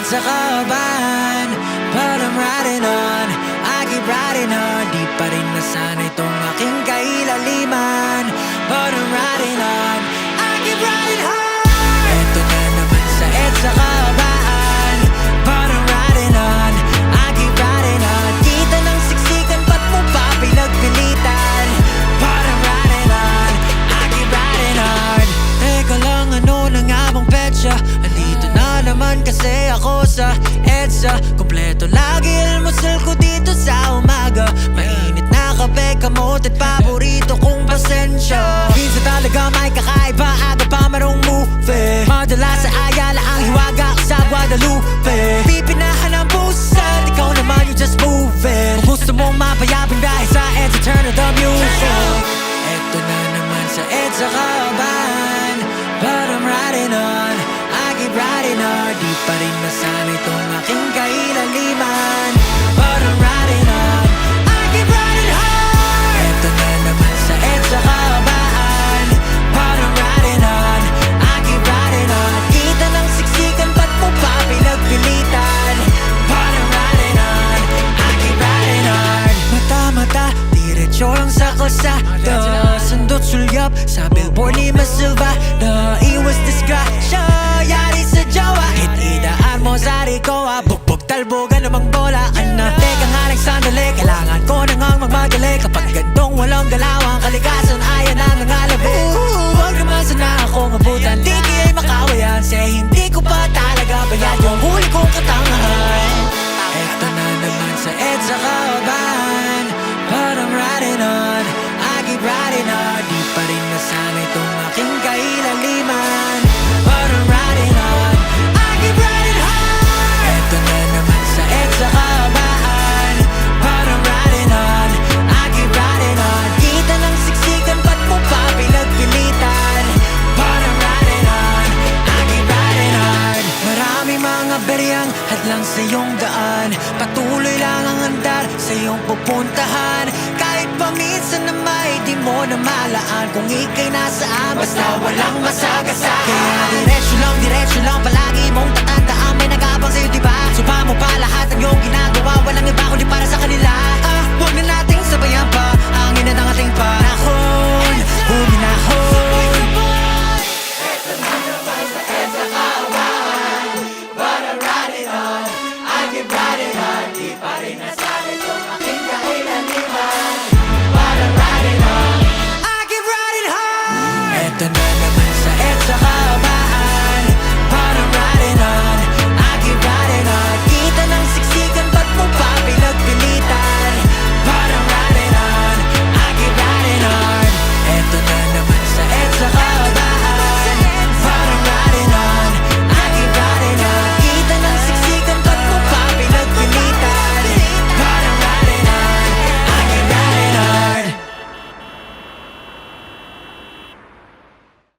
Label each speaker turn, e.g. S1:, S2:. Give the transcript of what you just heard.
S1: EDSA kaban, but I'm riding on, I keep riding on. Di pa rin nasanay tong aking kailaliman, but I'm riding on, I keep riding hard. Eto na naman sa EDSA kaban, but I'm riding on, I keep riding on. Kita ng siksikan, ba't mo pa pinagpilitan? But I'm riding on, I keep riding hard. Teka lang, ano na nga bang petsa? Andito na naman kasi ako sa EDSA. Kompleto lagi almusal ko dito sa umaga. Mainit na kape, kamote at paborito kong pasensya. Minsan talaga may kakaiba, aga pa marong movie. Madalas sa Ayala ang hiwaga ko sa Guadalupe. Pipinahan ang busan, ikaw naman you just moving. Kung gusto mong mapayabang dahil sa EDSA, turn on the music. Eto na naman sa EDSA kaban, but I'm riding on, I keep riding on. Di pa rin nasanay tong aking kailaliman, but I'm riding on, I keep riding hard. Eto na naman sa EDSA kaban, but I'm riding on, I keep riding on. Kita ng siksikan, ba't mo pa pinagpilitan? But I'm riding on, I keep riding hard. Mata-mata, diretso lang sa kalsada. Sundot sulyap sa billboard ni Masilva. Naiwas disgrasya, yari sa jawa. Hit-idaan mo sa rikoa, bugbog talbogan namang bola ka na. Teka nga lang sandali, kailangan ko na ngang magmadali. Kapag gantong walang galawang kalikasan, ayan ang nangalabi. Huwag naman sana akong abutan, di kaya'y makawayan. Say hindi ko pa talaga bayad yung huli kong katangahan. Eto na naman sa EDSA kaban, but I'm riding on, I keep riding on. Di pa rin nasanay tong aking kailaliman, but I'm riding on, I keep riding hard. Eto na naman sa EDSA kaban, but I'm riding on, I keep riding on. Kita ng siksikan, ba't mo pa pinagpilitan? But I'm riding on, I keep riding hard. Maraming mga beryang hadlang sa iyong daan, patuloy lang ang andar sa iyong pupuntahan. Kahit pa minsan na may di mo na malaan, kung ika'y nasaan, basta walang masagasaan. Kaya diretso lang palagi mong tatandaan, may nag-aabang sa'yo diba? Suba mo pa lahat ng iyong ginagawa, walang iba kundi para sa kanila. Huwag na